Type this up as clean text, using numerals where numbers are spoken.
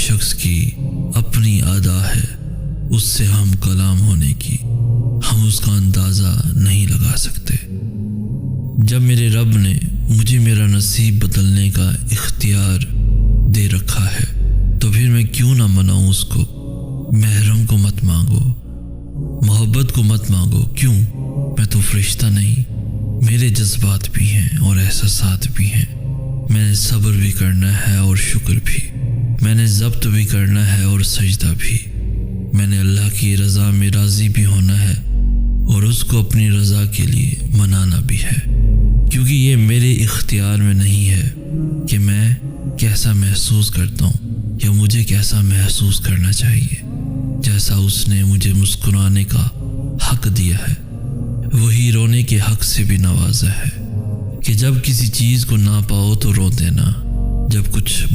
शख्स की अपनी अदा है, उससे हम कलाम होने की हम उसका अंदाज़ा नहीं लगा सकते। जब मेरे रब ने मुझे मेरा नसीब बदलने का इख्तियार दे रखा है तो फिर मैं क्यों ना मनाऊं उसको। महरम को मत मांगो, मोहब्बत को मत मांगो। क्यों? मैं तो फरिश्ता नहीं, मेरे जज्बात भी हैं और एहसासात भी हैं। मैंने सब्र भी करना है और शुक्र भी, मैंने ज़ब्त भी करना है और सजदा भी। मैंने अल्लाह की रज़ा में राज़ी भी होना है और उसको अपनी रज़ा के लिए मनाना भी है, क्योंकि ये मेरे इख्तियार में नहीं है कि मैं कैसा महसूस करता हूँ या मुझे कैसा महसूस करना चाहिए। जैसा उसने मुझे मुस्कुराने का हक दिया है, वही रोने के हक से भी नवाजा है कि जब किसी चीज़ को ना पाओ तो रो देना, जब कुछ